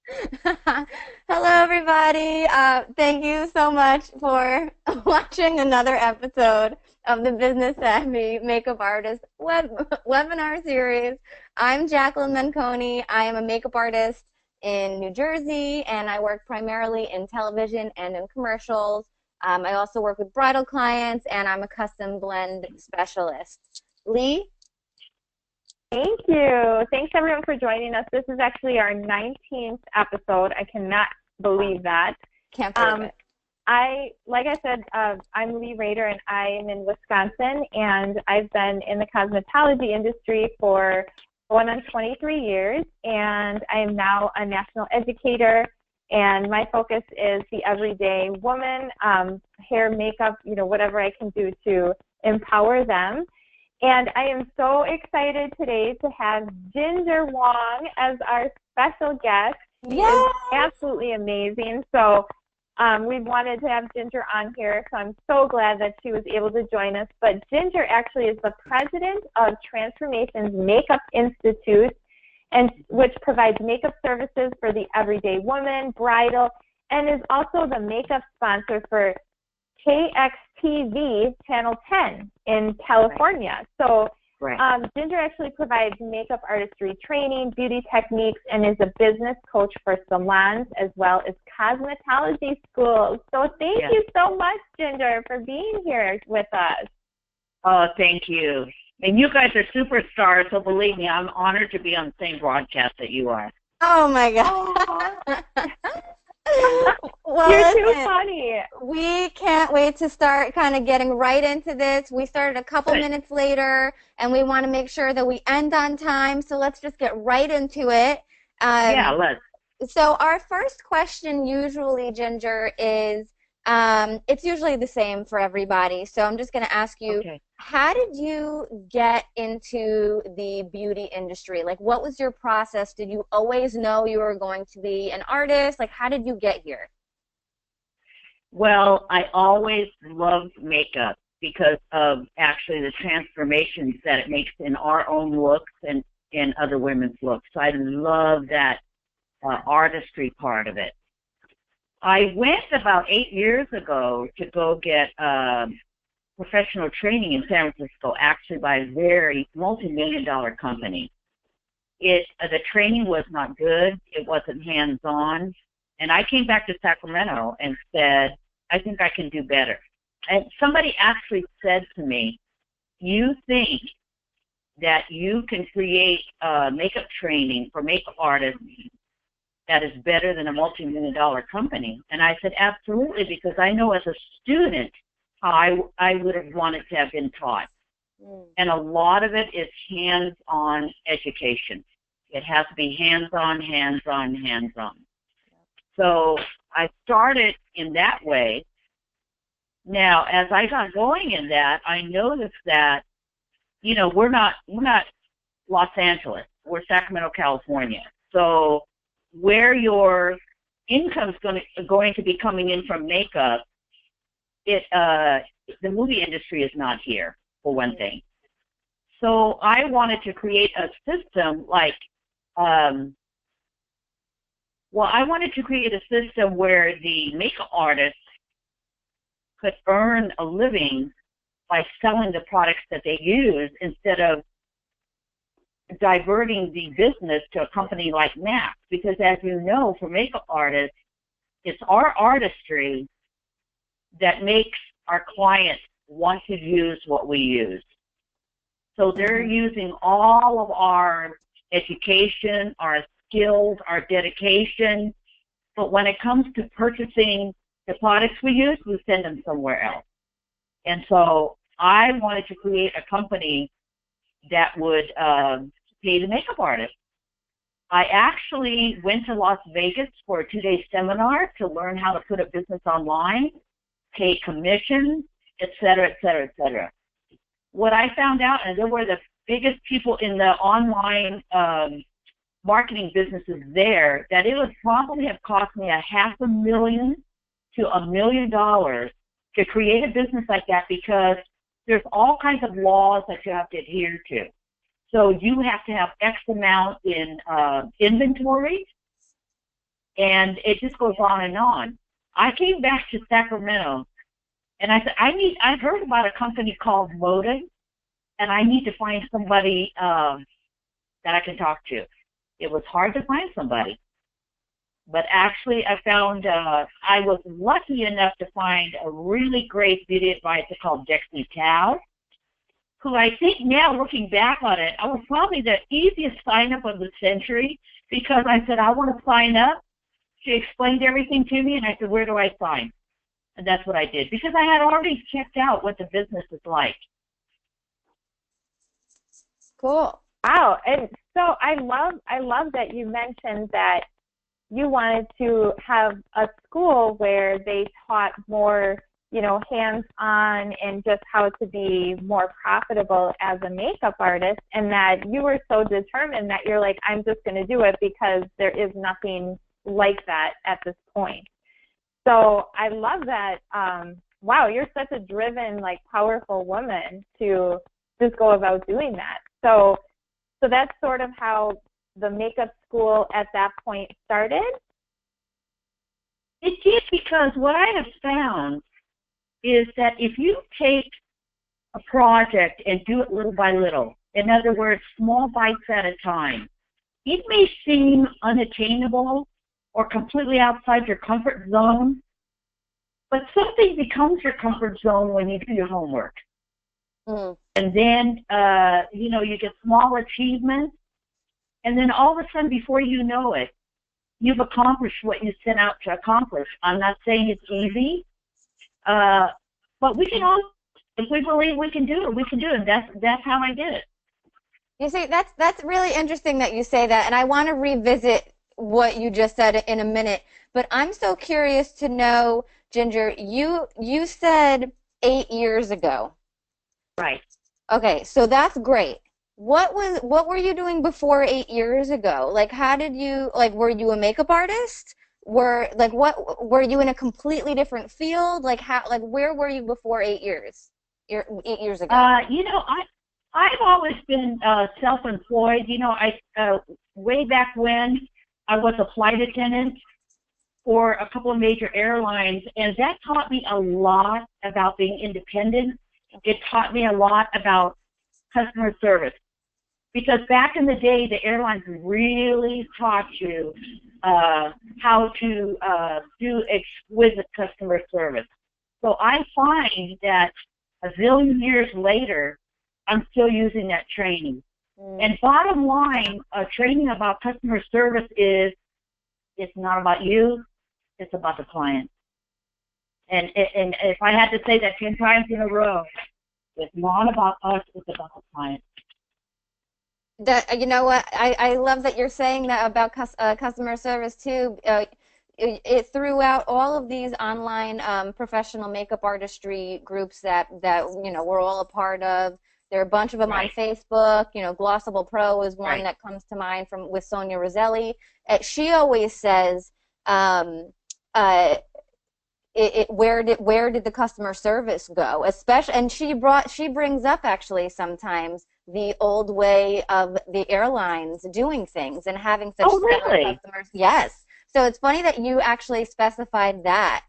Hello, everybody. Thank you so much for watching another episode of the Business Savvy Makeup Artist webinar series. I'm Jacqueline Menconi. I am a makeup artist in New Jersey, and I work primarily in television and in commercials. I also work with bridal clients, and I'm a custom blend specialist. Leigh? Thank you. Thanks everyone for joining us. This is actually our 19th episode. I cannot believe that. Can't believe it. Like I said, I'm Leigh Raeder, and I am in Wisconsin, and I've been in the cosmetology industry for going on 23 years, and I am now a national educator, and my focus is the everyday woman, hair, makeup, whatever I can do to empower them. And I am so excited today to have Ginger Wong as our special guest. She is absolutely amazing. So we've wanted to have Ginger on here, so I'm so glad that she was able to join us. But Ginger actually is the president of Transformations Makeup Institute, and which provides makeup services for the everyday woman, bridal, and is also the makeup sponsor for KXTV Channel 10 in California. So Ginger actually provides makeup artistry training, beauty techniques, and is a business coach for salons as well as cosmetology schools. So thank you so much, Ginger, for being here with us. Oh, thank you. And you guys are superstars, so believe me, I'm honored to be on the same broadcast that you are. Oh, my God. Well, you're too funny. We can't wait to start kind of getting right into this. We started a couple minutes later, and we want to make sure that we end on time. So let's just get right into it. Let's. So our first question usually, Ginger, is it's usually the same for everybody. So I'm just going to ask you, how did you get into the beauty industry? Like, what was your process? Did you always know you were going to be an artist? Like, how did you get here? Well, I always loved makeup because of actually the transformations that it makes in our own looks and in other women's looks. So I love that artistry part of it. I went about 8 years ago to go get professional training in San Francisco, actually by a very multi-million-dollar company. The training was not good. It wasn't hands-on. And I came back to Sacramento and said, I think I can do better. And somebody actually said to me, you think that you can create makeup training for makeup artists that is better than a multi-million-dollar company? And I said, absolutely, because I know as a student how I would have wanted to have been taught. And a lot of it is hands-on education. It has to be hands-on, hands-on, hands-on. So I started in that way. Now, as I got going in that, I noticed that, we're not Los Angeles. We're Sacramento, California. So where your income's going to be coming in from makeup, the movie industry is not here, for one thing. So I wanted to create a system I wanted to create a system where the makeup artists could earn a living by selling the products that they use instead of diverting the business to a company like MAC. Because as you know, for makeup artists, it's our artistry that makes our clients want to use what we use. So they're using all of our education, our skills, our dedication, but when it comes to purchasing the products we use, we send them somewhere else. And so I wanted to create a company that would pay the makeup artist. I actually went to Las Vegas for a 2-day seminar to learn how to put a business online, pay commissions, et cetera, et cetera, et cetera. What I found out, and they were the biggest people in the online marketing businesses there, that it would probably have cost me $500,000 to $1 million to create a business like that, because there's all kinds of laws that you have to adhere to. So you have to have X amount in inventory. And it just goes on and on. I came back to Sacramento, and I said, I've heard about a company called Motive, and I need to find somebody that I can talk to. It was hard to find somebody. But actually, I found, I was lucky enough to find a really great beauty advisor called Jacqueline, who I think now, looking back on it, I was probably the easiest sign-up of the century, because I said, I want to sign up. She explained everything to me, and I said, where do I sign? And that's what I did, because I had already checked out what the business is like. Cool. Wow. And so I love that you mentioned that you wanted to have a school where they taught more, you know, hands-on and just how to be more profitable as a makeup artist, and that you were so determined that you're like, I'm just going to do it because there is nothing like that at this point. So I love that. Wow, you're such a driven, like, powerful woman to just go about doing that. So that's sort of how the makeup school at that point started? It did, because what I have found is that if you take a project and do it little by little, in other words, small bites at a time, it may seem unattainable or completely outside your comfort zone, but something becomes your comfort zone when you do your homework. Mm. And then, you know, you get small achievements, and then all of a sudden, before you know it, you've accomplished what you set out to accomplish. I'm not saying it's easy, but we can all, if we believe we can do it, we can do it. And that's how I did it. You see, that's really interesting that you say that, and I want to revisit what you just said in a minute. But I'm so curious to know, Ginger, you said 8 years ago. Right. Okay, so that's great. What were you doing before 8 years ago? Like, how did you, like, were you a makeup artist? What were you in a completely different field? Like, where were you before 8 years? 8 years ago? You know, I've always been self-employed. You know, way back when I was a flight attendant for a couple of major airlines, and that taught me a lot about being independent. It taught me a lot about customer service, because back in the day, the airlines really taught you how to do exquisite customer service. So I find that a zillion years later, I'm still using that training. And bottom line, training about customer service is, it's not about you, it's about the client. And if I had to say that 10 times in a row, it's not about us, it's about the client. That, you know what, I love that you're saying that about customer service too. It throughout all of these online professional makeup artistry groups that you know we're all a part of. There are a bunch of them on Facebook. You know, Glossable Pro is one that comes to mind with Sonia Roselli. She always says, where did the customer service go? Especially, and she brings up actually sometimes the old way of the airlines doing things and having such stellar customers. Yes. So it's funny that you actually specified that.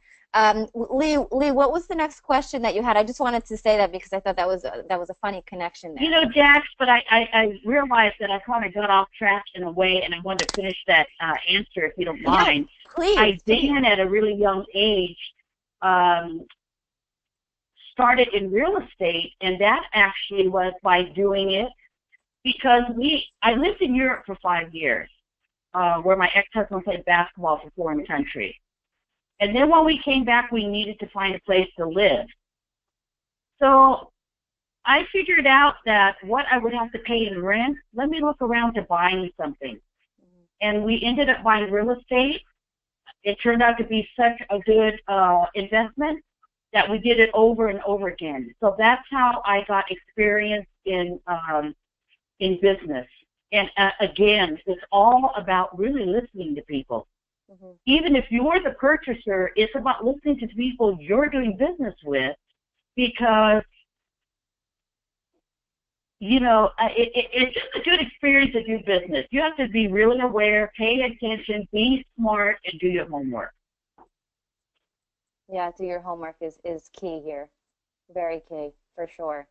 Leigh, what was the next question that you had? I just wanted to say that because I thought that was a funny connection there. You know, Jax, but I realized that I kind of got off track in a way, and I wanted to finish that answer, if you don't mind. Yeah, please. I began at a really young age, started in real estate, and that actually was by doing it because I lived in Europe for 5 years, where my ex-husband played basketball for foreign countries. And then when we came back, we needed to find a place to live. So I figured out that what I would have to pay in rent, let me look around to buying something. And we ended up buying real estate. It turned out to be such a good investment that we did it over and over again. So that's how I got experience in business. And again, it's all about really listening to people. Mm-hmm. Even if you're the purchaser, it's about listening to people you're doing business with, because it's just a good experience to do business. You have to be really aware, pay attention, be smart, and do your homework. Yeah, do your homework is key here. Very key, for sure.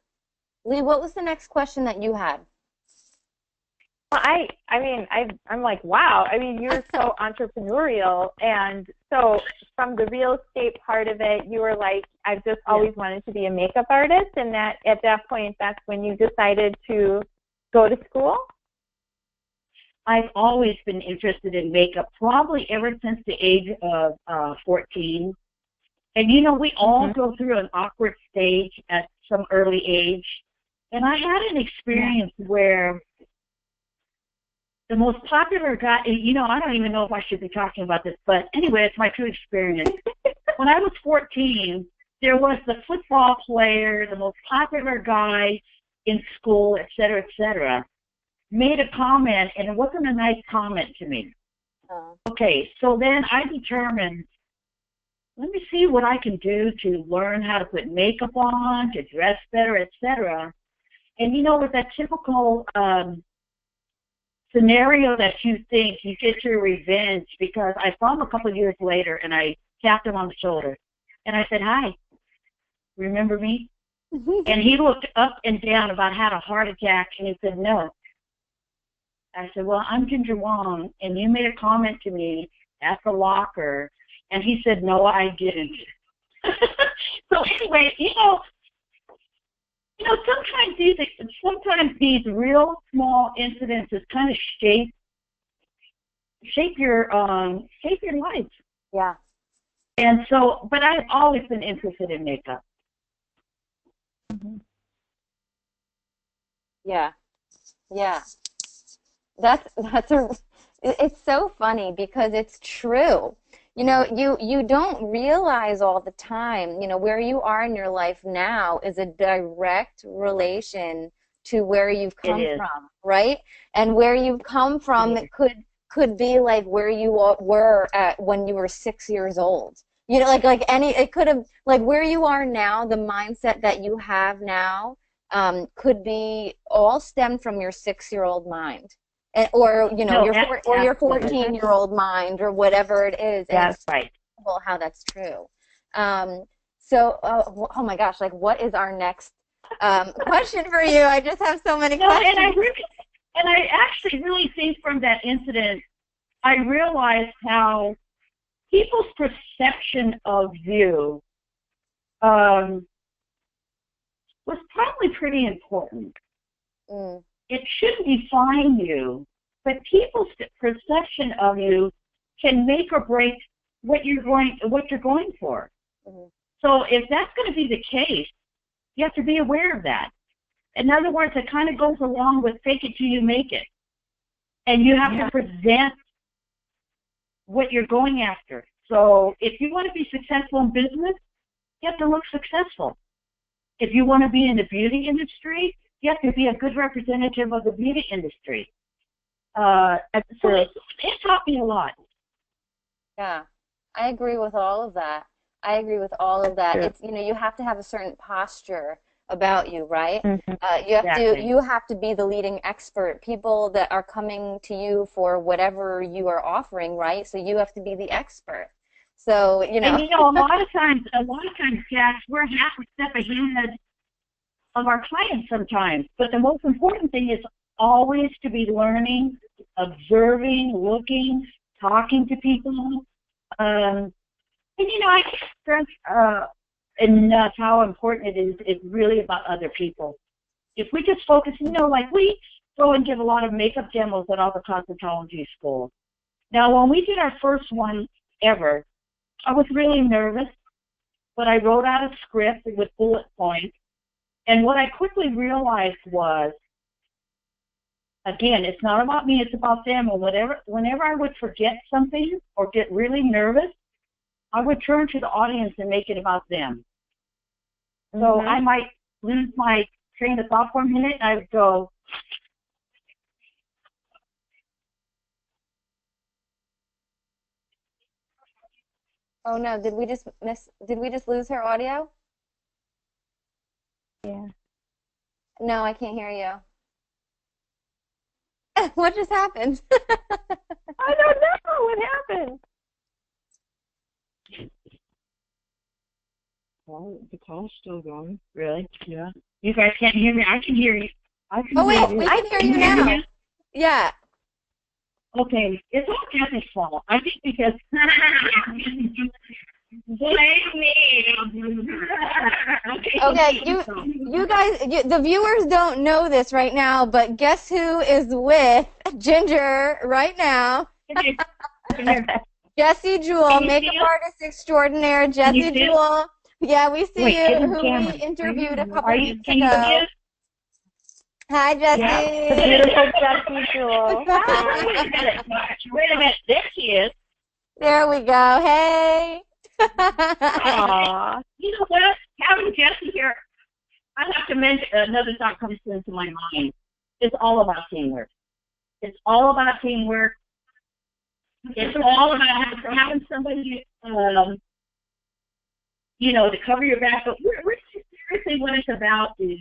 Leigh, what was the next question that you had? Well, I'm like, wow. I mean, you're so entrepreneurial, and so from the real estate part of it, you were like, I've just always wanted to be a makeup artist, and that at that point, that's when you decided to go to school. I've always been interested in makeup, probably ever since the age of 14. And we all go through an awkward stage at some early age. And I had an experience where the most popular guy, I don't even know if I should be talking about this, but anyway, it's my true experience. When I was 14, there was the football player, the most popular guy in school, et cetera, made a comment, and it wasn't a nice comment to me. Okay, so then I determined, let me see what I can do to learn how to put makeup on, to dress better, et cetera. And with that typical scenario that you think you get your revenge, because I saw him a couple of years later and I tapped him on the shoulder and I said, "Hi, remember me?" And he looked up and down about had a heart attack and he said, "No." I said, "Well, I'm Ginger Wong and you made a comment to me at the locker." And he said, "No, I didn't." So anyway, sometimes these real small incidences kind of shape your life. Yeah. And so, but I've always been interested in makeup. Yeah. Yeah. It's so funny because it's true. You don't realize all the time, where you are in your life now is a direct relation to where you've come from, right? And where you've come from, it could be like where you were at when you were 6 years old. It could have, like where you are now, the mindset that you have now, could be all stemmed from your 6-year-old mind. Or your 14-year-old mind, or whatever it is. That's right. Well, how that's true. So, oh my gosh, like what is our next question for you? I just have so many questions. And I actually really think from that incident, I realized how people's perception of you was probably pretty important. It shouldn't define you, but people's perception of you can make or break what you're going for. So if that's going to be the case, you have to be aware of that. In other words, it kind of goes along with fake it till you make it. And you have to present what you're going after. So if you want to be successful in business, you have to look successful. If you want to be in the beauty industry, you have to be a good representative of the beauty industry. So it taught me a lot. Yeah, I agree with all of that. Sure. It's you have to have a certain posture about you, right? Exactly. You have to be the leading expert. People that are coming to you for whatever you are offering, right? So you have to be the expert. So And a lot of times, Jack, we're half a step ahead of our clients sometimes. But the most important thing is always to be learning, observing, looking, talking to people. I can't stress enough how important it is. It's really about other people. If we just focus, like we go and give a lot of makeup demos at all the cosmetology schools. Now, when we did our first one ever, I was really nervous, but I wrote out a script with bullet points. And what I quickly realized was, again, it's not about me, it's about them. And whenever I would forget something or get really nervous, I would turn to the audience and make it about them. So I might lose my train of thought for a minute, and I would go, oh no, did we just lose her audio? Yeah. No, I can't hear you. What just happened? I don't know what happened. Well, the call's still going. Really? Yeah. You guys can't hear me? I can hear you. I can Oh, hear wait, you. we can hear you now. Yeah. Okay, it's all Kathy's fault. I think because blame me. Okay, you guys, the viewers don't know this right now, but guess who is with Ginger right now? Jessie Jewell, makeup artist extraordinaire, Jessie Jewell. Yeah, we see you, who we interviewed a couple weeks ago. Hi, Jessie. Yeah, the beautiful Jessie Jewell. Wait a minute, there she is. There we go. Hey. Aww. You know what? Having Jessie here, I have to mention another thought comes into my mind. It's all about teamwork. It's all about teamwork. It's all about having somebody, you know, to cover your back. But seriously, what it's about is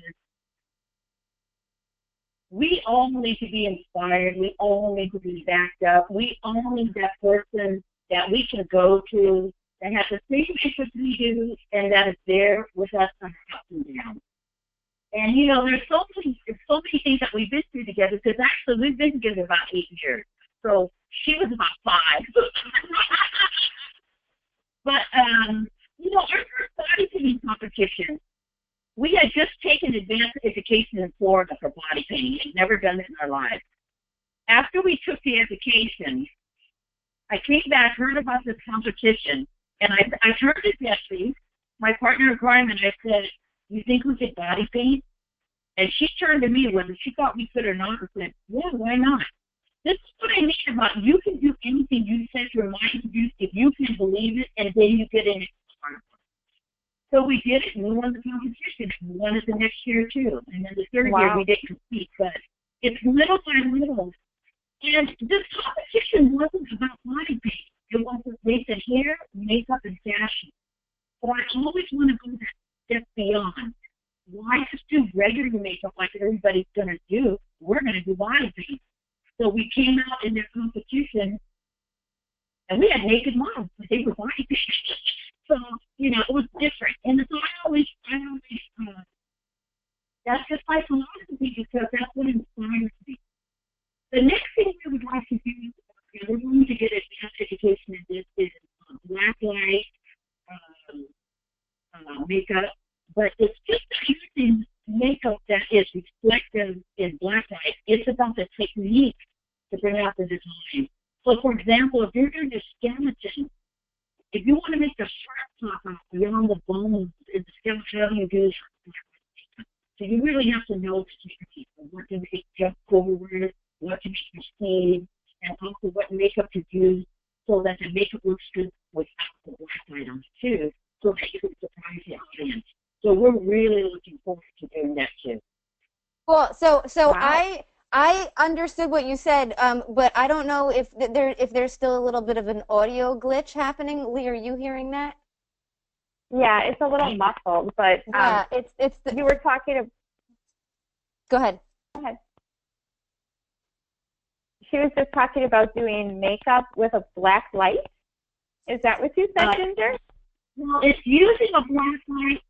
we all need to be inspired. We all need to be backed up. We all need that person that we can go to that has the same interests we do and that is there with us on the ups and downs. And, you know, there's so many things that we've been through together because actually we've been together about 8 years. So she was about 5. But, you know, our first body painting competition, we had just taken advanced education in Florida for body painting. We'd never done it in our lives. After we took the education, I came back, heard about this competition, and I turned to Jessie, my partner in crime, and I said, "You think we could body paint?" And she turned to me, whether she thought we could or not, and said, "Yeah, why not?" This is what I mean about you can do anything you set your mind to do if you can believe it, and then you get in it. So we did it, and we won the competition. We won it the next year, too. And then the third year, we didn't compete. But it's little by little. And this competition wasn't about body paint. It wasn't, they said hair, makeup, and fashion. But I always want to go that step beyond. Why just do regular makeup like everybody's going to do? We're going to do body paint. So we came out in their competition, and we had naked models, but they were body paint. So, you know, it was different. And so I always that's just my philosophy because that's what inspires me. The next thing we would like to do, we're going to get advanced education in this, is black light makeup, but it's just using makeup that is reflective in black light. It's about the technique to bring out the design. So, for example, if you're doing a skeleton, if you want to make the shirt pop out beyond the bones in the skeleton, how do you do that? So you really have to know the technique, what to make jump forward, what to make the shade, and also what makeup to use so that the makeup looks good without the black light on it too, so that you can surprise the audience. So we're really looking forward to doing that too. Well, so Wow. I understood what you said, but I don't know if there's still a little bit of an audio glitch happening. Leigh, are you hearing that? Yeah, it's a little muffled, but Yeah, it's you were talking to. Go ahead. Go ahead. She was just talking about doing makeup with a black light. Is that what you said, Ginger? Well, it's using a black light,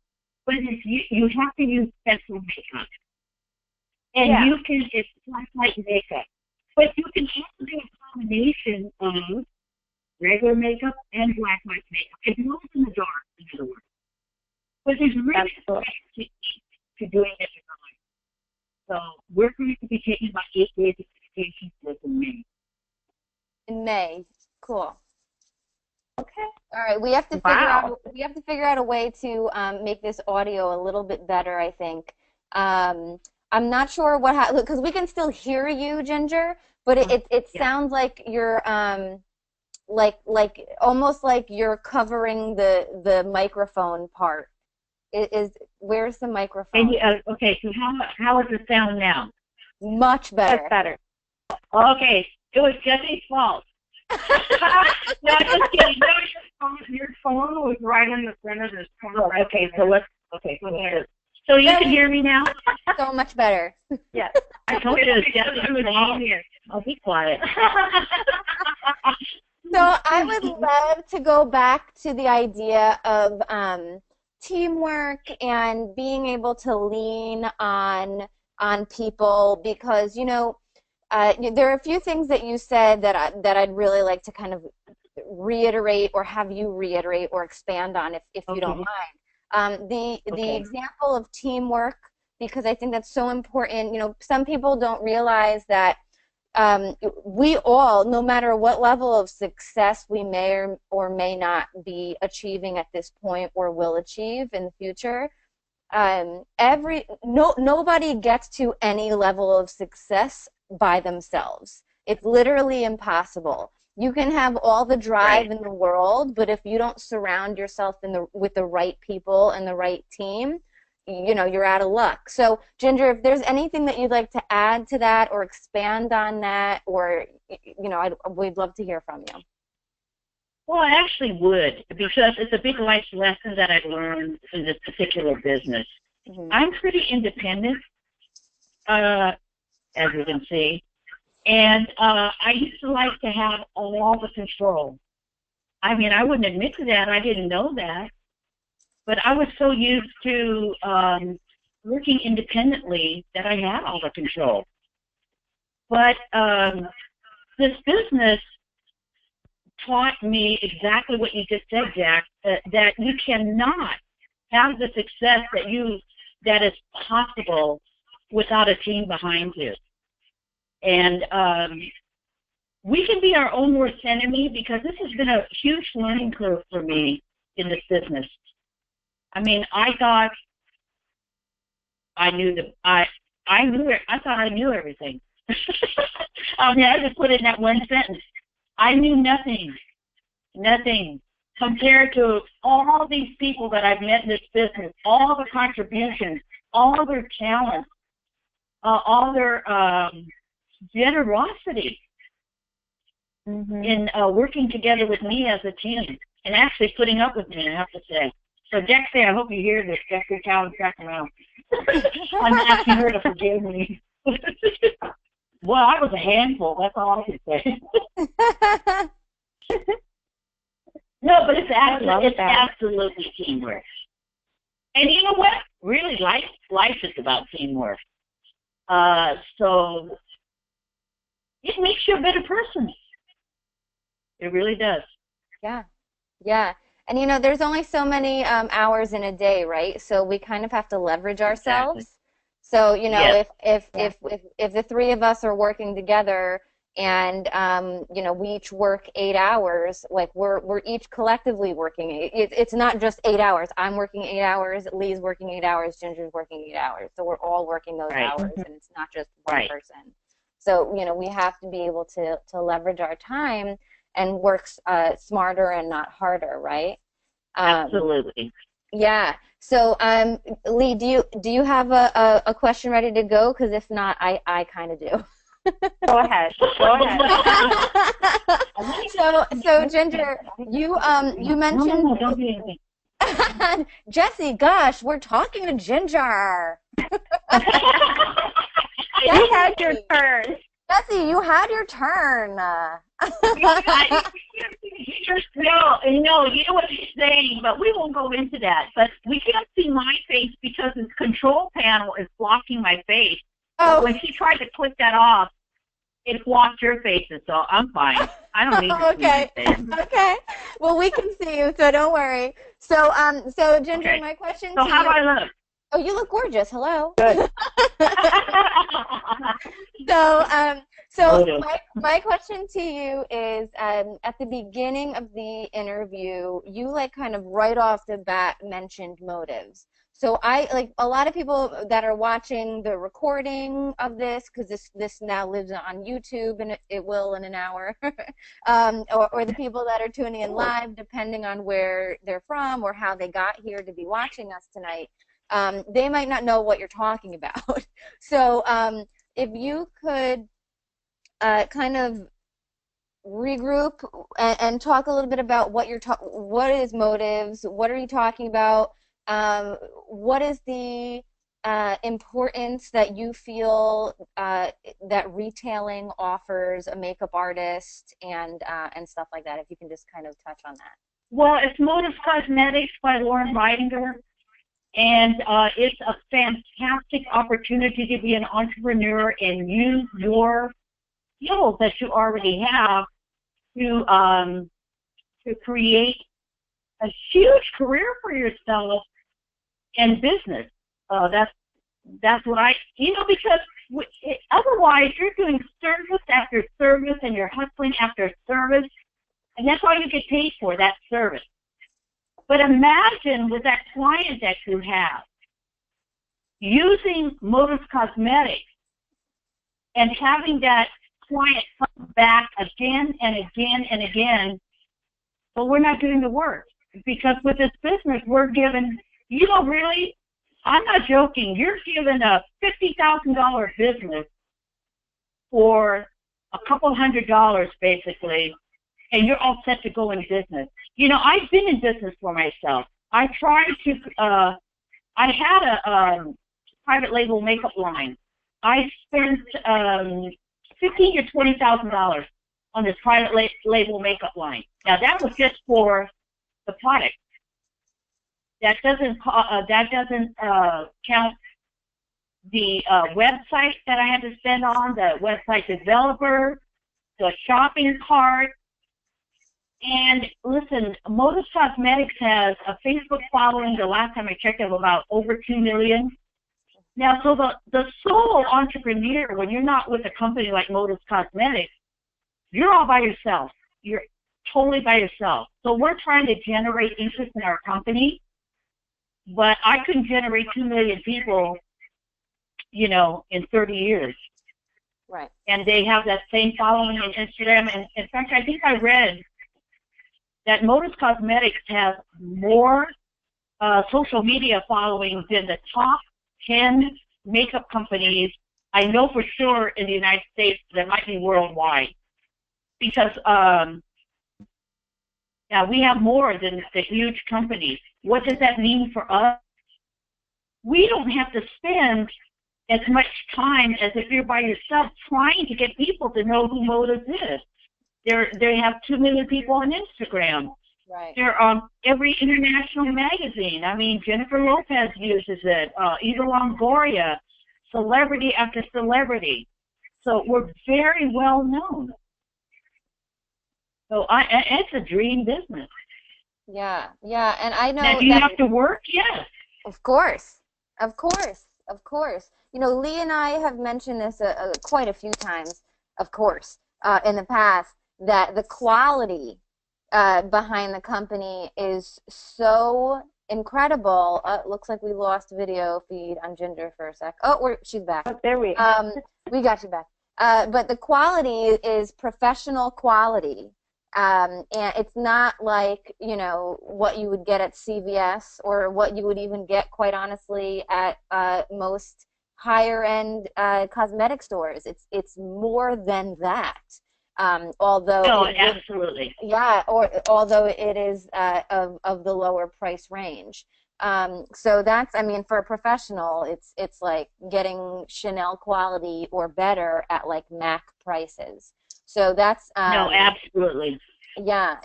but you have to use pencil makeup. And you can, it's black light makeup. But you can also do a combination of regular makeup and black light makeup. It glows in the dark, in other words. But there's really a technique to doing it design. So we're going to be taking about 8 days of education course in May. In May. Cool. Okay. All right. We have to figure out a way to make this audio a little bit better, I think. I'm not sure what because we can still hear you, Ginger, but it sounds like you're like almost like you're covering the microphone part. Where's the microphone? Okay, so how does it sound now? Much better. That's better. Okay, it was Jessie's fault. No, just kidding. No, your phone was right in the front of this camera. Okay, so let's. Okay, so here. So you can hear me now? So much better. Yes. I told you it's definitely wrong here. I'll be quiet. So I would love to go back to the idea of teamwork and being able to lean on people, because there are a few things that you said that I'd really like to kind of reiterate, or have you reiterate or expand on, if you don't mind. The example of teamwork, because I think that's so important. Some people don't realize that we all, no matter what level of success we may or may not be achieving at this point or will achieve in the future, nobody gets to any level of success by themselves. It's literally impossible. You can have all the drive in the world, but if you don't surround yourself with the right people and the right team, you're out of luck. So, Ginger, if there's anything that you'd like to add to that or expand on that, or, we'd love to hear from you. Well, I actually would, because it's a big life lesson that I've learned in this particular business. Mm-hmm. I'm pretty independent, as you can see, and I used to like to have all the control. I mean, I wouldn't admit to that. I didn't know that. But I was so used to working independently that I had all the control. But this business taught me exactly what you just said, Jack, that you cannot have the success that is possible without a team behind you. And we can be our own worst enemy, because this has been a huge learning curve for me in this business. I mean, I thought I knew I thought I knew everything. I mean, I just put it in that one sentence. I knew nothing compared to all these people that I've met in this business, all the contributions, all their talents, all their generosity in working together with me as a team, and actually putting up with me, I have to say. So, Jackie, I hope you hear this. Jackie Cow is back around. I'm asking her to forgive me. Well, I was a handful. That's all I can say. No, but it's absolutely teamwork. And you know what? Really, life is about teamwork. So it makes you a better person. It really does. Yeah. And there's only so many hours in a day, right? So we kind of have to leverage ourselves. Exactly. So yes. if the three of us are working together, and we each work 8 hours, like we're each collectively working. It's not just 8 hours. I'm working 8 hours. Leigh's working 8 hours. Ginger's working 8 hours. So we're all working those hours, and it's not just one person. So we have to be able to leverage our time and work smarter and not harder, right? Absolutely. Yeah. So, Leigh, do you have a question ready to go? Because if not, I kind of do. Go ahead. So Ginger, you mentioned. No, don't do anything. Jesse, gosh, we're talking to Ginger. You had your turn. Jesse, you had your turn. No, you know what she's saying, but we won't go into that. But we can't see my face because the control panel is blocking my face. Oh. But when she tried to click that off, it blocked your faces, so I'm fine. I don't need to see my face. Okay. Well, we can see you, so don't worry. So Ginger, my question to you. So how do I look? Oh, you look gorgeous. Hello. Good. So my question to you is, at the beginning of the interview, you kind of right off the bat mentioned motives. So a lot of people that are watching the recording of this, because this now lives on YouTube, and it will in an hour, or the people that are tuning in live, depending on where they're from or how they got here to be watching us tonight, they might not know what you're talking about. So if you could kind of regroup and talk a little bit about what is motives, what are you talking about, what is the importance that you feel that retailing offers a makeup artist and stuff like that? If you can just kind of touch on that. Well, it's Motive Cosmetics by Lauren Raeder, and it's a fantastic opportunity to be an entrepreneur and use your skills that you already have to create a huge career for yourself and business. That's what because otherwise you're doing service after service and you're hustling after service, and that's all you get paid for, that service. But imagine with that client that you have, using Motive Cosmetics and having that client come back again and again and again, but we're not doing the work. Because with this business, we're given, really, I'm not joking, you're given a $50,000 business for a couple $100 basically, and you're all set to go in business. I've been in business for myself. I tried to, I had a private label makeup line. I spent $15,000 to $20,000 on this private label makeup line. Now that was just for the product. That doesn't count the website that I had to spend on, the website developer, the shopping cart. And listen, Motive Cosmetics has a Facebook following, the last time I checked, of about over 2 million. Now, so the solo entrepreneur, when you're not with a company like Motive Cosmetics, you're all by yourself. You're totally by yourself. So we're trying to generate interest in our company, but I couldn't generate 2 million people, in 30 years. Right. And they have that same following on Instagram. And in fact, I think I read that Motive Cosmetics has more social media following than the top 10 makeup companies I know for sure in the United States, that might be worldwide. Because we have more than the huge companies. What does that mean for us? We don't have to spend as much time as if you're by yourself trying to get people to know who Motive is. They have 2 million people on Instagram. Right. They're on every international magazine. I mean, Jennifer Lopez uses it, Eva Longoria, celebrity after celebrity. So we're very well known. So it's a dream business. Yeah, and I know now, do you have to work? Yes. Of course. Leigh and I have mentioned this quite a few times, of course, in the past, that the quality behind the company is so incredible. Looks like we lost video feed on Ginger for a sec. Oh, she's back. Oh, there we are. We got you back. But the quality is professional quality. And it's not like, what you would get at CVS or what you would even get, quite honestly, at most higher-end cosmetic stores. It's more than that. Although absolutely. Although it is of the lower price range. So that's, for a professional, it's like getting Chanel quality or better at like MAC prices. So that's no, absolutely. Yeah.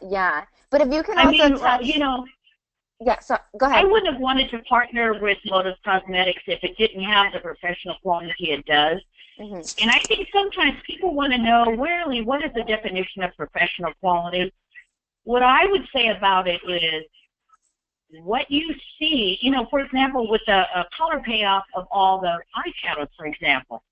But if you can also touch, yeah. So go ahead. I wouldn't have wanted to partner with Motive Cosmetics if it didn't have the professional quality it does. Mm-hmm. And I think sometimes people want to know, really, what is the definition of professional quality? What I would say about it is what you see, for example, with a color payoff of all the eyeshadows, for example.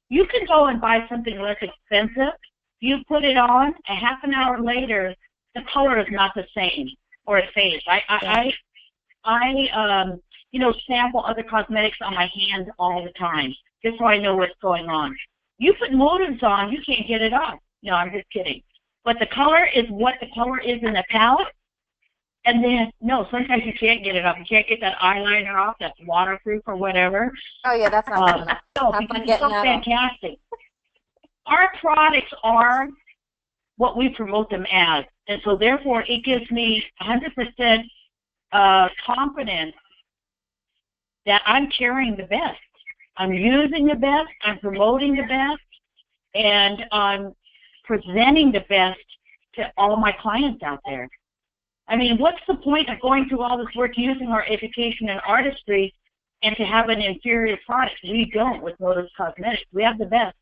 You can go and buy something less expensive. You put it on, a half an hour later, the color is not the same, or it fades. I sample other cosmetics on my hand all the time, just so I know what's going on. You put Motives on, you can't get it off. No, I'm just kidding. But the color is what the color is in the palette. And then, no, sometimes you can't get it off. You can't get that eyeliner off that's waterproof or whatever. Oh, yeah, that's not fun. No, because it's so fantastic. Our products are what we promote them as. And so, therefore, it gives me 100% confidence that I'm carrying the best. I'm using the best, I'm promoting the best, and I'm presenting the best to all my clients out there. I mean, what's the point of going through all this work using our education and artistry and to have an inferior product? We don't with Motives Cosmetics. We have the best.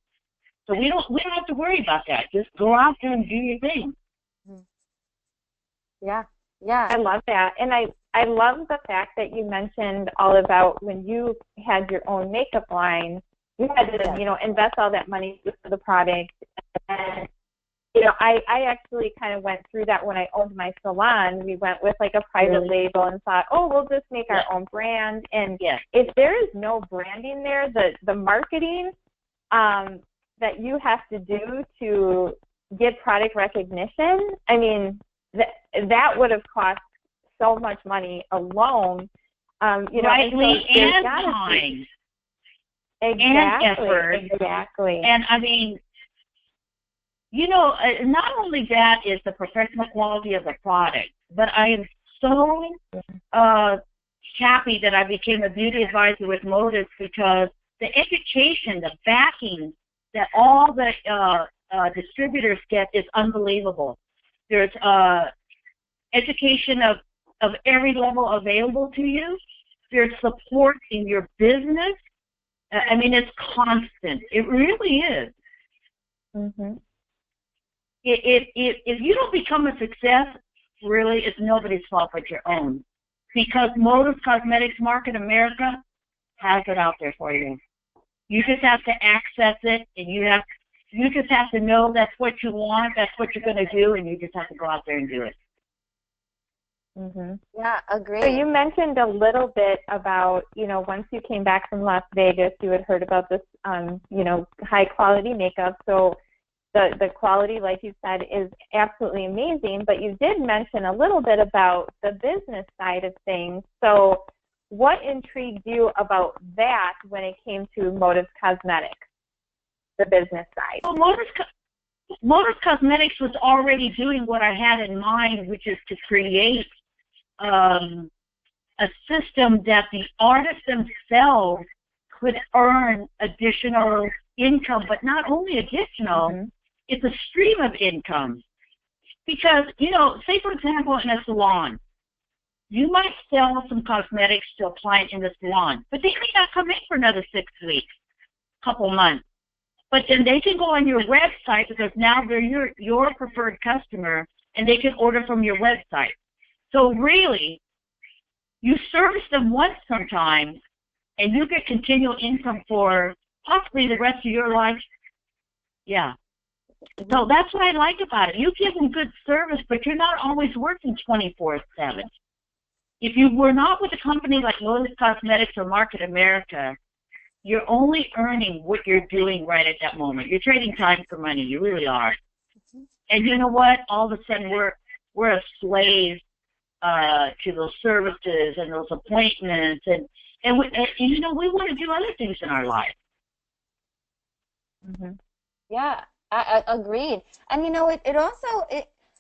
So we don't have to worry about that. Just go out there and do your thing. Yeah, yeah. I love that. And I love the fact that you mentioned all about when you had your own makeup line, you had to, you know, invest all that money for the product. And, you know, I actually kind of went through that when I owned my salon. We went with like a private label and thought, oh, we'll just make our own brand. And if there is no branding there, the marketing that you have to do to get product recognition, I mean, that would have cost so much money alone. You know, right, and time. Exactly. And effort. Exactly. And I mean, you know, not only that is the professional quality of the product, but I am so happy that I became a beauty advisor with Motives, because the education, the backing that all the distributors get is unbelievable. There's education of every level available to you. There's support in your business. I mean, it's constant. It really is. Mm-hmm. If you don't become a success, really, it's nobody's fault but your own. Because Motives Cosmetics Market America has it out there for you. You just have to access it, and you just have to know that's what you want, that's what you're going to do, and you just have to go out there and do it. Mm-hmm. Yeah, agree. So you mentioned a little bit about, you know, once you came back from Las Vegas, you had heard about this, you know, high quality makeup. So the quality, like you said, is absolutely amazing. But you did mention a little bit about the business side of things. So what intrigued you about that when it came to Motives Cosmetics, the business side? Well, Motives Cosmetics was already doing what I had in mind, which is to create a system that the artists themselves could earn additional income, but not only additional, it's a stream of income. Because, you know, say for example in a salon, you might sell some cosmetics to a client in the salon, but they may not come in for another 6 weeks, couple months. But then they can go on your website, because now they're your preferred customer, and they can order from your website. So really, you service them once sometimes, and you get continual income for possibly the rest of your life. Yeah. So that's what I like about it. You give them good service, but you're not always working 24/7. If you were not with a company like Motives Cosmetics or Market America, you're only earning what you're doing right at that moment. You're trading time for money. You really are. And you know what? All of a sudden, we're a slave to those services and those appointments, and you know, we want to do other things in our life. Yeah, I agreed. And you know,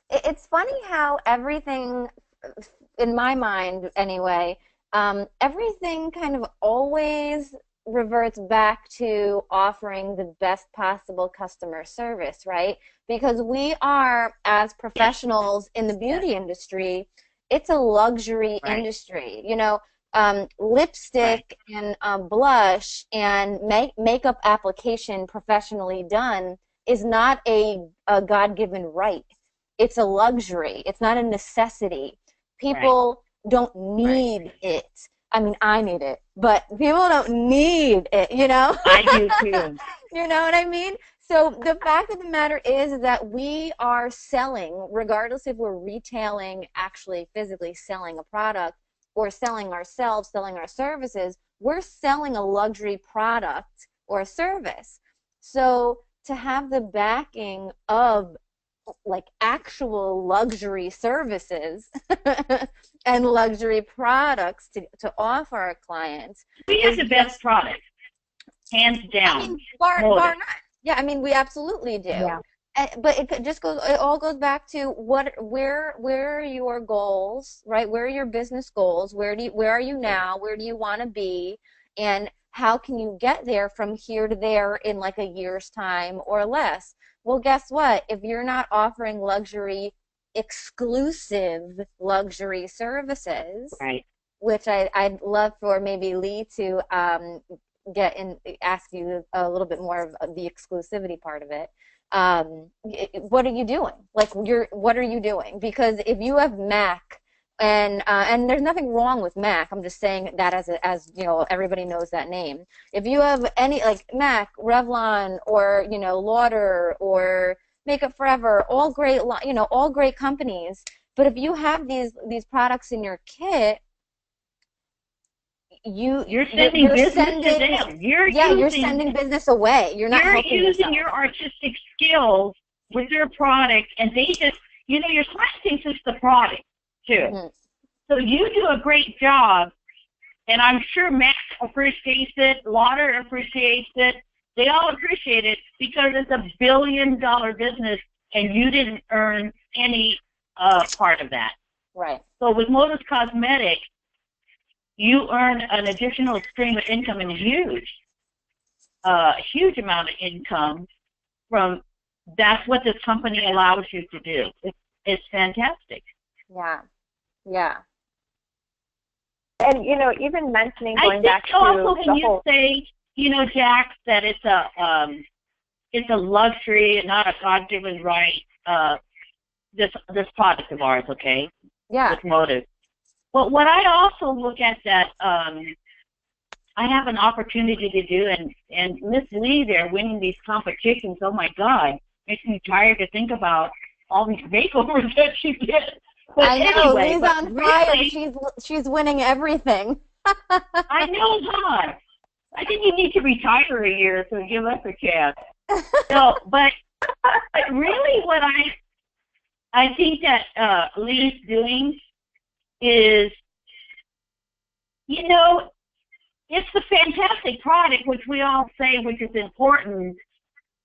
it's funny how everything, in my mind anyway, everything kind of always reverts back to offering the best possible customer service, right? Because we are, as professionals in the beauty industry, it's a luxury industry. You know, lipstick and blush and makeup application professionally done is not a God-given right. It's a luxury. It's not a necessity. People don't need it. I mean, I need it, but people don't need it, you know? I do too. You know what I mean? So the fact of the matter is that we are selling, regardless if we're retailing, actually physically selling a product, or selling ourselves, selling our services, we're selling a luxury product or a service. So to have the backing of like actual luxury services and luxury products to offer our clients. We have the best product, hands down. I mean, bar none. Yeah, I mean, we absolutely do. Yeah. But it all goes back to where are your goals, right? Where are your business goals? Where are you now? Where do you want to be? And how can you get there from here to there in like a year's time or less? Well, guess what? If you're not offering exclusive luxury services, Right. which I'd love for maybe Leigh to ask you a little bit more of the exclusivity part of it. What are you doing? Like, what are you doing? Because if you have MAC, and there's nothing wrong with MAC. I'm just saying that as you know, everybody knows that name. If you have any like MAC, Revlon, or Lauder, or Makeup Forever, all great, all great companies. But if you have these products in your kit, you're sending business to them. You're sending business away. You're using yourself. Your artistic skills with your product, and they just, your client thinks it's the product too. Mm-hmm. So you do a great job, and I'm sure Max appreciates it, Lauder appreciates it. They all appreciate it because it's a $1 billion business, and you didn't earn any part of that. Right. So with Modus Cosmetics, you earn an additional stream of income, and a huge amount of income from. That's what this company allows you to do. It's fantastic. Yeah, yeah. And even mentioning going back to also when you say, Jax, that it's a luxury and not a God-given right. This product of ours, okay? Yeah. With Modus. But what I also look at that I have an opportunity to do, and Miss Leigh there winning these competitions, oh my God, makes me tired to think about all these makeovers that she gets. But I know, anyway, Leigh's on fire. She's winning everything. I know, huh? I think you need to retire a year so give us a chance. No, but really what I think that Leigh's doing is, it's the fantastic product, which we all say, which is important,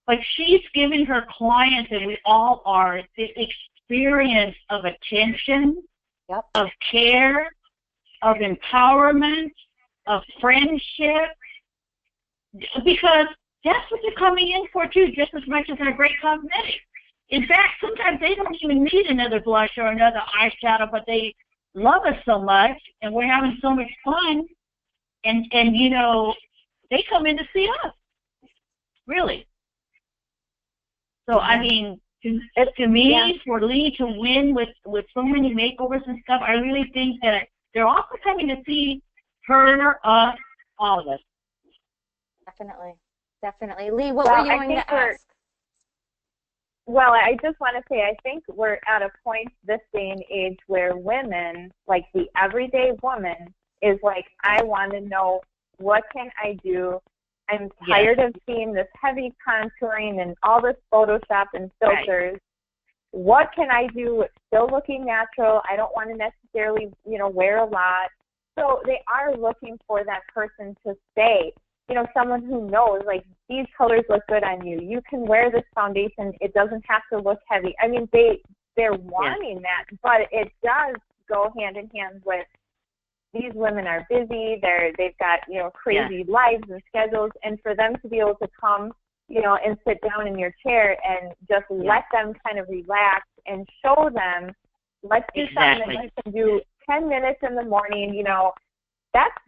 but she's giving her clients, and we all are, the experience of attention, yep, of care, of empowerment, of friendship, because that's what they're coming in for too, just as much as our great cosmetics. In fact, sometimes they don't even need another blush or another eyeshadow, but they love us so much, and we're having so much fun, and they come in to see us, really. So I mean, to me, yeah, for Leigh to win with so many makeovers and stuff, I really think that they're also coming to see her, us, all of us. Definitely. Leigh, what were you going to ask? Well, I just want to say, I think we're at a point this day and age where women, like the everyday woman, is like, I want to know, what can I do? I'm tired of seeing this heavy contouring and all this Photoshop and filters. Right. What can I do with still looking natural? I don't want to necessarily, wear a lot. So they are looking for that person to say, someone who knows, like, these colors look good on you. You can wear this foundation. It doesn't have to look heavy. I mean, they're wanting that, but it does go hand in hand with, these women are busy. They've got, crazy lives and schedules. And for them to be able to come, and sit down in your chair and just let them kind of relax and show them, let's do something that you can do 10 minutes in the morning,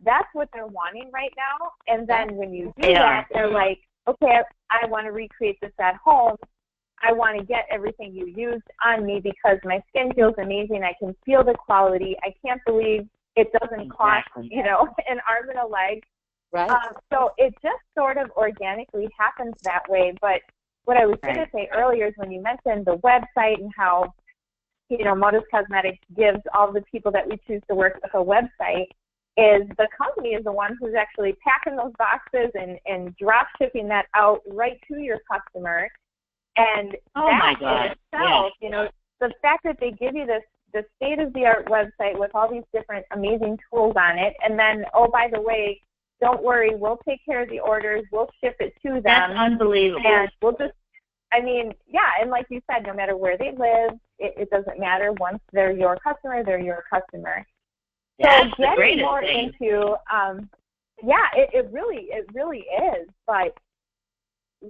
that's what they're wanting right now. And then when you do that, they're like, okay, I want to recreate this at home. I want to get everything you used on me because my skin feels amazing. I can feel the quality. I can't believe it doesn't cost, an arm and a leg. Right. So it just sort of organically happens that way. But what I was going to say earlier is when you mentioned the website and how, Modus Cosmetics gives all the people that we choose to work with a website, is the company is the one who's actually packing those boxes and drop shipping that out right to your customer. And that in itself, the fact that they give you the state-of-the-art website with all these different amazing tools on it, and then, oh, by the way, don't worry, we'll take care of the orders, we'll ship it to them. That's unbelievable. And we'll just, and like you said, no matter where they live, it doesn't matter. Once they're your customer, they're your customer. So getting more into, yeah, it really is. But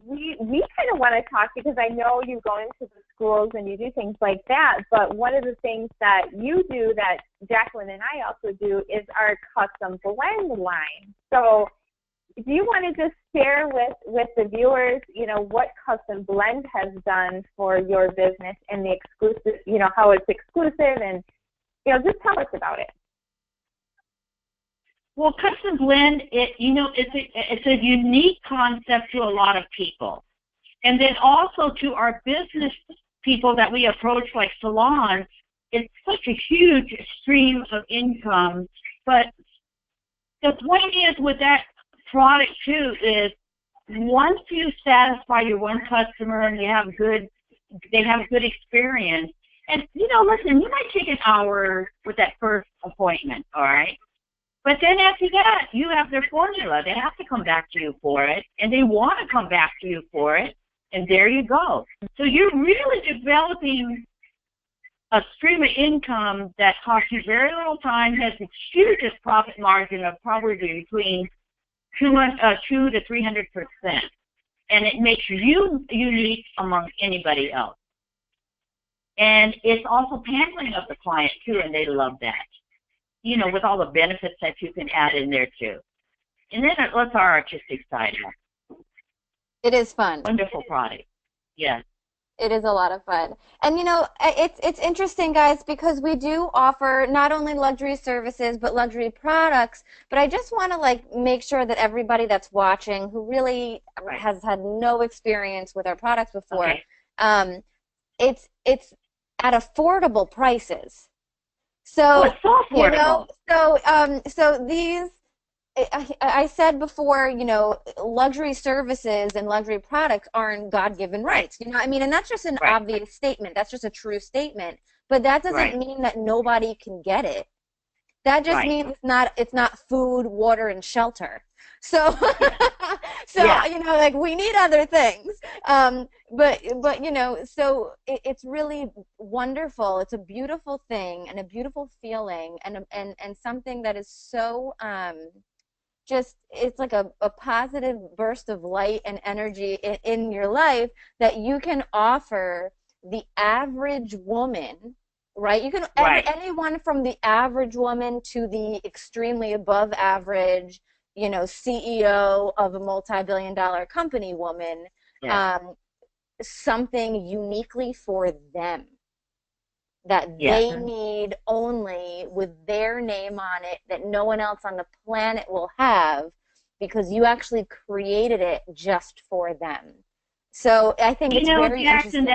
we kind of want to talk, because I know you go into the schools and you do things like that. But one of the things that you do that Jacqueline and I also do is our custom blend line. So do you want to just share with the viewers, what custom blend has done for your business and the exclusive, how it's exclusive, and just tell us about it. Well, custom blend, it's a unique concept to a lot of people. And then also to our business people that we approach, like salons, it's such a huge stream of income. But the point is with that product too is once you satisfy your one customer and they have a good experience, and listen, you might take an hour with that first appointment, all right? But then after that, you have their formula. They have to come back to you for it, and they want to come back to you for it, and there you go. So you're really developing a stream of income that costs you very little time, has the hugest profit margin of probably between 200 to 300%, and it makes you unique among anybody else. And it's also pampering of the client too, and they love that. With all the benefits that you can add in there too. And then let's our artistic side. It is fun. Wonderful product. Yes. It is a lot of fun. And it's interesting, guys, because we do offer not only luxury services but luxury products. But I just want to make sure that everybody that's watching who really has had no experience with our products before, it's at affordable prices. So it's so affordable. So these, I said before, luxury services and luxury products aren't God-given rights. And that's just an obvious statement. That's just a true statement. But that doesn't mean that nobody can get it. That just means it's not food, water, and shelter. So, we need other things. But so it's really wonderful. It's a beautiful thing and a beautiful feeling and something that is so it's like a positive burst of light and energy in your life that you can offer the average woman. Right, you can anyone from the average woman to the extremely above average, CEO of a multi-billion-dollar company woman, something uniquely for them that they need only with their name on it that no one else on the planet will have because you actually created it just for them. So I think it's very interesting.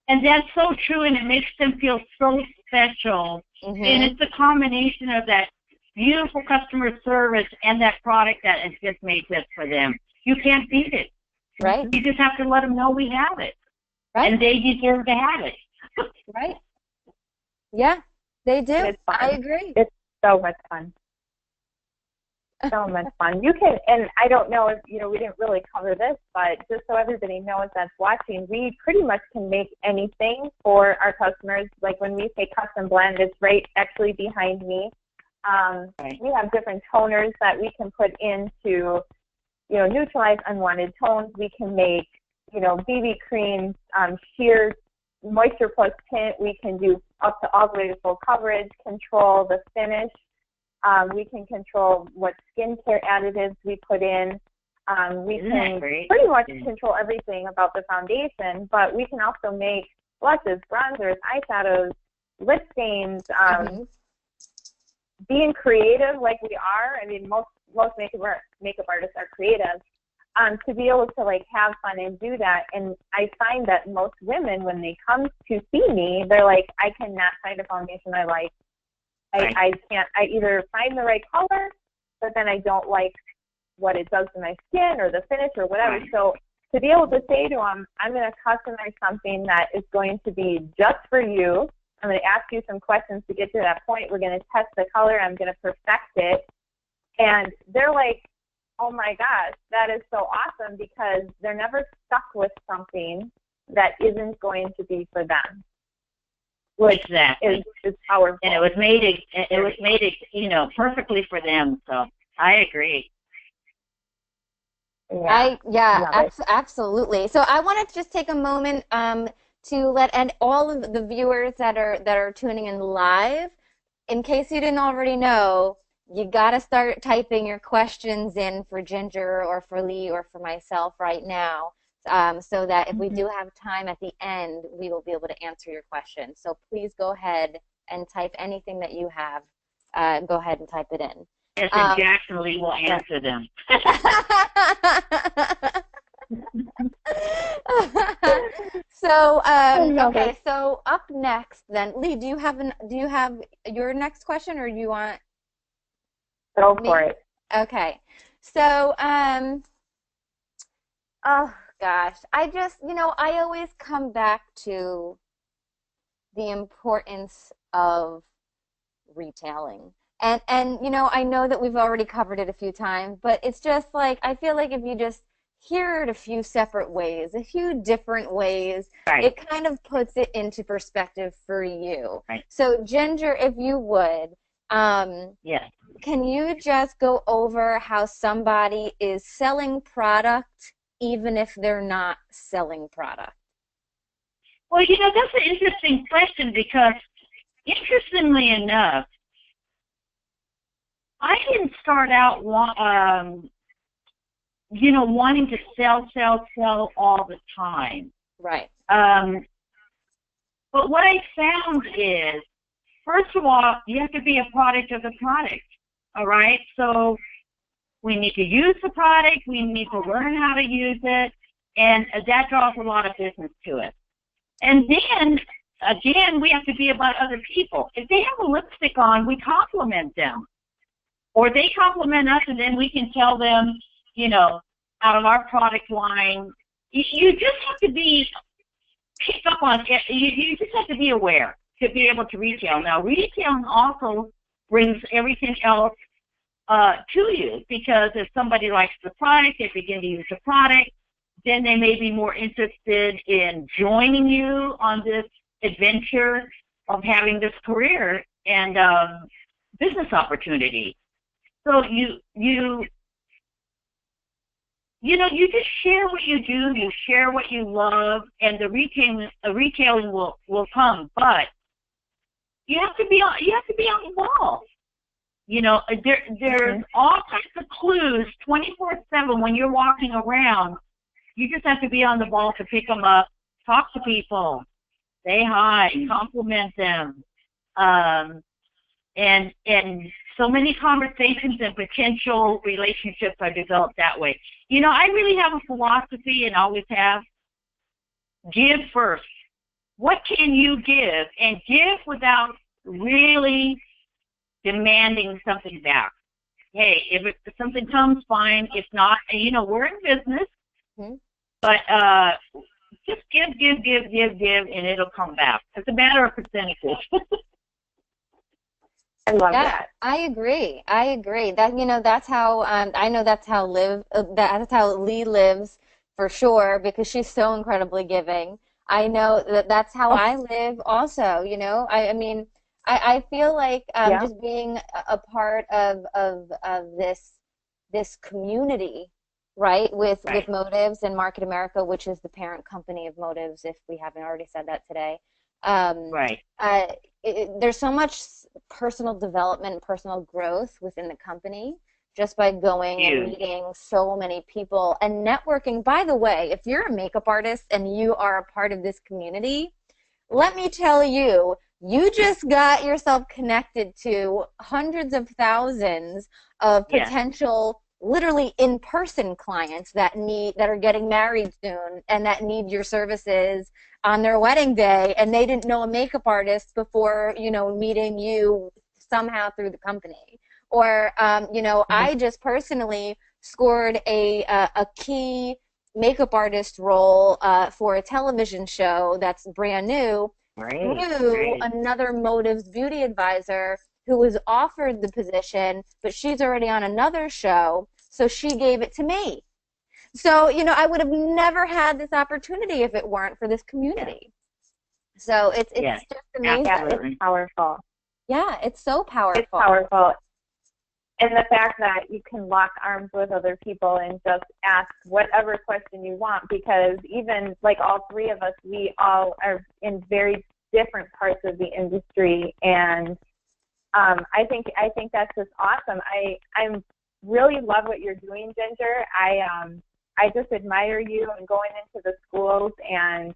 And that's so true, and it makes them feel so special. Mm-hmm. And it's a combination of that beautiful customer service and that product that is just made just for them. You can't beat it. Right. You just have to let them know we have it. Right. And they deserve to have it. Right. Yeah, they do. I agree. It's so much fun. So much fun. You can, and I don't know if, we didn't really cover this, but just so everybody knows that's watching, we pretty much can make anything for our customers. Like when we say custom blend, it's right actually behind me. We have different toners that we can put in to, neutralize unwanted tones. We can make, BB creams, sheer moisture plus tint. We can do up to all the way to full coverage, control the finish. We can control what skincare additives we put in. We can pretty much control everything about the foundation, but we can also make blushes, bronzers, eyeshadows, lip stains. Being creative like we are, most makeup artists are creative. To be able to have fun and do that, and I find that most women, when they come to see me, they're like, I cannot find a foundation I like. I can't. I either find the right color, but then I don't like what it does to my skin or the finish or whatever. Right. So to be able to say to them, I'm going to customize something that is going to be just for you. I'm going to ask you some questions to get to that point. We're going to test the color. I'm going to perfect it. And they're like, oh my gosh, that is so awesome, because they're never stuck with something that isn't going to be for them. Exactly. Is powerful. And it was made perfectly for them. So I agree. Yeah, Absolutely. So I wanted to just take a moment to let and all of the viewers that are tuning in live, in case you didn't already know, you got to start typing your questions in for Ginger or for Leigh or for myself right now, so that if we do have time at the end, we will be able to answer your questions. So please go ahead and type anything that you have. Go ahead and type it in. Yes, and Jacqueline will answer them. So okay, so up next then, Leigh, do you have your next question, or do you want go for it? Okay. So oh gosh, I just, I always come back to the importance of retailing. And I know that we've already covered it a few times, but it's just like, I feel like if you just hear it a few separate ways, a few different ways, right, it kind of puts it into perspective for you. Right. So Ginger, if you would, yes, can you just go over how somebody is selling product even if they're not selling product? Well, that's an interesting question, because interestingly enough, I didn't start out, wanting to sell all the time. Right. But what I found is, first of all, you have to be a product of the product, all right? So we need to use the product, we need to learn how to use it, and that draws a lot of business to it. And then, again, we have to be about other people. If they have a lipstick on, we compliment them. Or they compliment us, and then we can tell them, out of our product line. You just have to pick up on it. You just have to be aware to be able to retail. Now, retailing also brings everything else to you, because if somebody likes the product, they begin to use the product, then they may be more interested in joining you on this adventure of having this career and business opportunity. So you just share what you do, you share what you love, and the retailing will come. But you have to be on the ball. There's all kinds of clues 24/7 when you're walking around. You just have to be on the ball to pick them up, talk to people, say hi, compliment them, and so many conversations and potential relationships are developed that way. I really have a philosophy, and always have: give first. What can you give? And give without really demanding something back. Hey, if something comes, fine. If not, we're in business, but just give, and it'll come back. It's a matter of percentages. I love that. I agree. That that's how I know that's how Leigh lives, for sure, because she's so incredibly giving. I know that's how I live also. I mean, I feel like just being a part of this community, right, with Motives and Market America, which is the parent company of Motives, if we haven't already said that today. There's so much personal development and personal growth within the company just by going and meeting so many people and networking. By the way, if you're a makeup artist and you are a part of this community, let me tell you, you just got yourself connected to hundreds of thousands of potential literally in-person clients that are getting married soon and that need your services on their wedding day, and they didn't know a makeup artist before, meeting you somehow through the company. Or, I just personally scored a key makeup artist role for a television show that's brand new through another Motives beauty advisor who was offered the position, but she's already on another show, so she gave it to me. So, I would have never had this opportunity if it weren't for this community. So it's just amazing. Yeah, it's powerful. Yeah, it's so powerful. It's powerful. and the fact that you can lock arms with other people and just ask whatever question you want, because even like all three of us, we all are in very different parts of the industry, and I think that's just awesome. I really love what you're doing, Ginger. I just admire you and going into the schools, and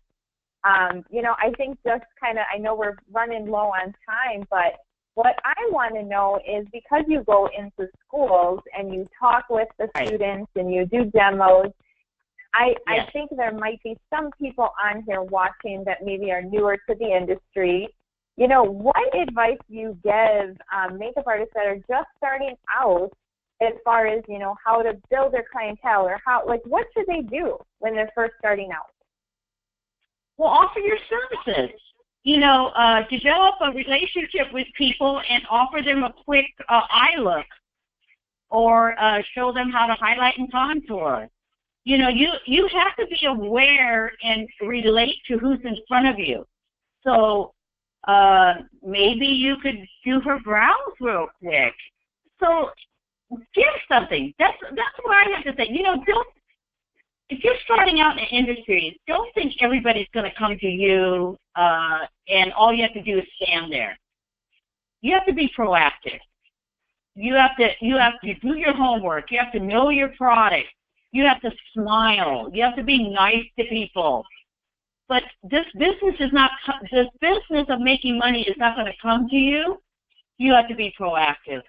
you know, I think just kind of, I know we're running low on time, but what I want to know is, because you go into schools and you talk with the students and you do demos, I think there might be some people on here watching that maybe are newer to the industry. You know, what advice do you give makeup artists that are just starting out as far as, you know, how to build their clientele, or how, like, what should they do when they're first starting out? Well, offer your services. You know, develop a relationship with people and offer them a quick eye look, or show them how to highlight and contour. You know, you have to be aware and relate to who's in front of you. So maybe you could do her brows real quick. So give something. That's what I have to say. You know, if you're starting out in the industry, don't think everybody's going to come to you and all you have to do is stand there. You have to be proactive. You have to do your homework. You have to know your product. You have to smile. You have to be nice to people. But this business of making money is not going to come to you. You have to be proactive.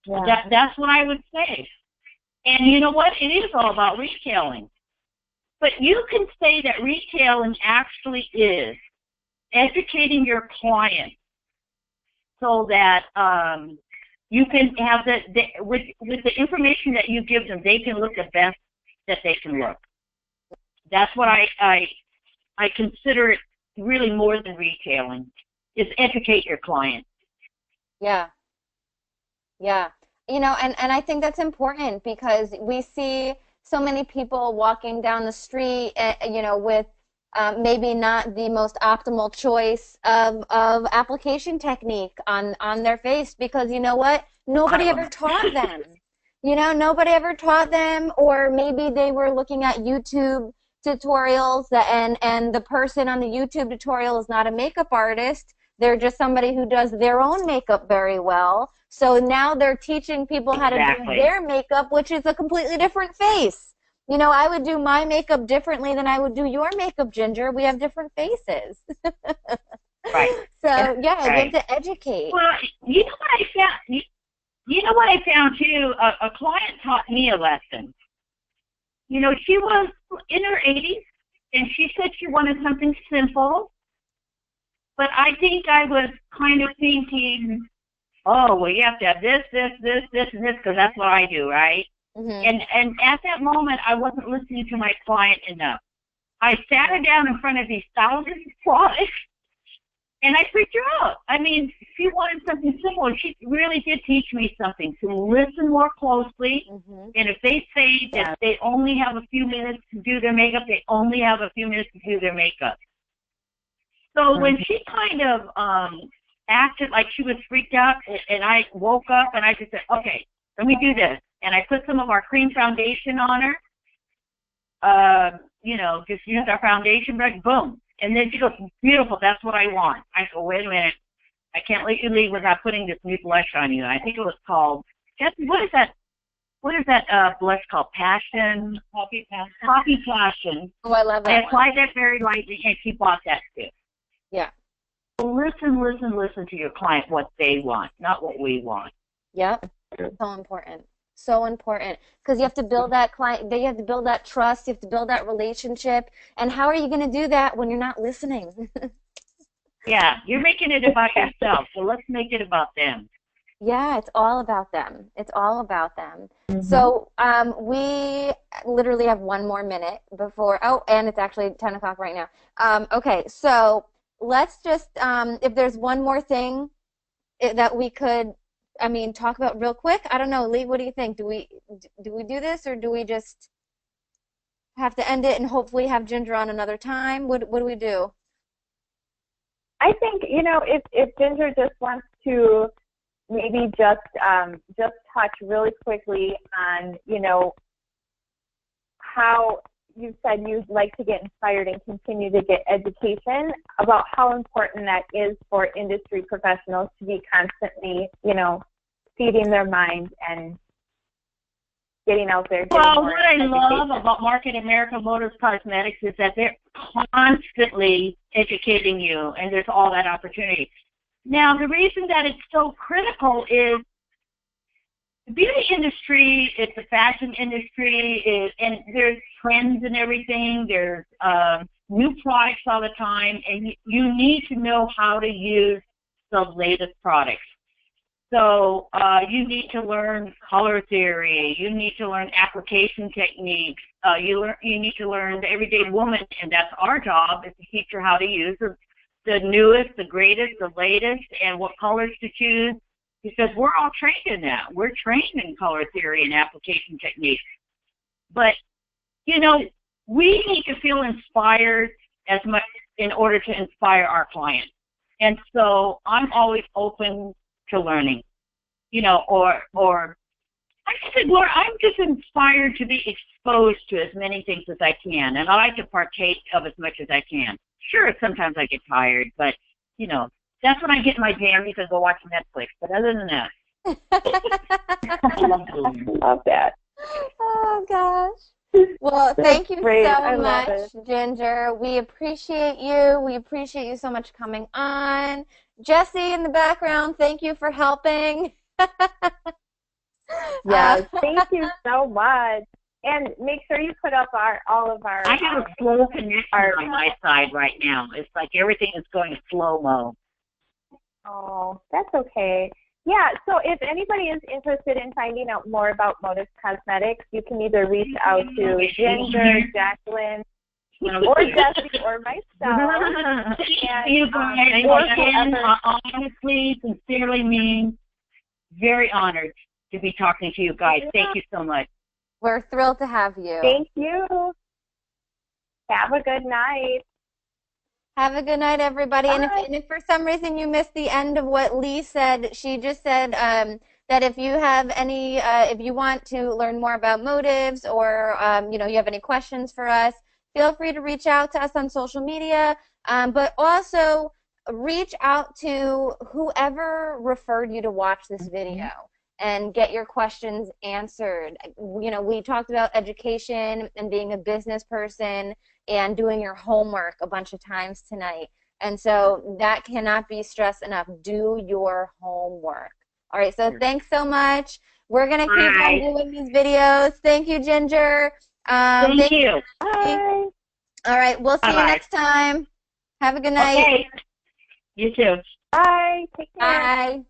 Yeah. That's what I would say. And you know what? It is all about retailing. But you can say that retailing actually is educating your client so that you can have with the information that you give them, they can look the best that they can look. That's what I consider it really more than retailing, is educate your client. Yeah. Yeah. You know, and I think that's important, because we see so many people walking down the street, you know, with maybe not the most optimal choice of application technique on their face, because you know what? Nobody ever taught them. You know, nobody ever taught them, or maybe they were looking at YouTube tutorials and the person on the YouTube tutorial is not a makeup artist. They're just somebody who does their own makeup very well. So now they're teaching people how to do their makeup, which is a completely different face. You know, I would do my makeup differently than I would do your makeup, Ginger. We have different faces. Right. So, yeah, you have to educate. Well, you know what I found? You know what I found, too? A client taught me a lesson. You know, she was in her 80s, and she said she wanted something simple. But I think I was kind of thinking, oh, well, you have to have this, and this, because that's what I do, right? Mm-hmm. And at that moment, I wasn't listening to my client enough. I sat her down in front of these thousands of products, and I freaked her out. I mean, she wanted something simple, and she really did teach me something, to listen more closely. Mm-hmm. And if they say that they only have a few minutes to do their makeup, they only have a few minutes to do their makeup. So when she kind of acted like she was freaked out, and I woke up and I just said, okay, let me do this. And I put some of our cream foundation on her. You know, just use our foundation brush, boom. And then she goes, beautiful, that's what I want. I go, wait a minute, I can't let you leave without putting this new blush on you. I think it was called, what is that blush called? Passion? Poppy Passion. Oh, I love that. I applied that very lightly, and she bought that too. Yeah. Listen to your client, what they want, not what we want. Yep. So important. So important. Because you have to build that client, you have to build that trust, you have to build that relationship. And how are you going to do that when you're not listening? Yeah, you're making it about yourself, so let's make it about them. Yeah, it's all about them. It's all about them. Mm-hmm. So we literally have one more minute before, and it's actually 10 o'clock right now. Okay, so let's just, if there's one more thing that we could, talk about real quick. I don't know, Leigh, what do you think? Do we do this, or do we just have to end it and hopefully have Ginger on another time? What do we do? I think, if Ginger just wants to, maybe just touch really quickly on, you know, how you said you'd like to get inspired and continue to get education, about how important that is for industry professionals to be constantly, you know, feeding their mind and getting out there. Well, what I love about Market America Motors Cosmetics is that they're constantly educating you, and there's all that opportunity. Now, the reason that it's so critical is the beauty industry, it's the fashion industry, and there's trends and everything. There's new products all the time, and you need to know how to use the latest products. So you need to learn color theory. You need to learn application techniques. You need to learn the everyday woman, and that's our job, is to teach her how to use the newest, the greatest, the latest, and what colors to choose, because we're all trained in that. We're trained in color theory and application techniques. But, you know, we need to feel inspired as much in order to inspire our clients. And so I'm always open to learning, you know, or I said, Lord, I'm just inspired to be exposed to as many things as I can, and I like to partake of as much as I can. Sure, sometimes I get tired, but, you know, that's when I get my jammies and go watch Netflix. But other than that. I love that. Oh, gosh. Well, thank you so much, it. Ginger. We appreciate you. We appreciate you so much coming on. Jesse in the background, thank you for helping. Yes, thank you so much. And make sure you put up all of our... I have a slow connection on my side right now. It's like everything is going slow-mo. Oh, that's okay. Yeah, so if anybody is interested in finding out more about Motives Cosmetics, you can either reach out to Ginger, Jacqueline, or Jesse, or myself. You guys, honestly, sincerely mean, very honored to be talking to you guys. Thank you so much. We're thrilled to have you. Thank you. Have a good night. Have a good night, everybody. Bye. And if for some reason you missed the end of what Leigh said, she just said that if you have any, if you want to learn more about Motives, or you know, you have any questions for us, feel free to reach out to us on social media. But also reach out to whoever referred you to watch this video and get your questions answered. You know, we talked about education and being a business person and doing your homework a bunch of times tonight. And so that cannot be stressed enough. Do your homework. All right, so thanks so much. We're going to keep on doing these videos. Thank you, Ginger. Thank you. Bye. All right, we'll see you next time. Have a good night. Okay. You too. Bye. Take care. Bye.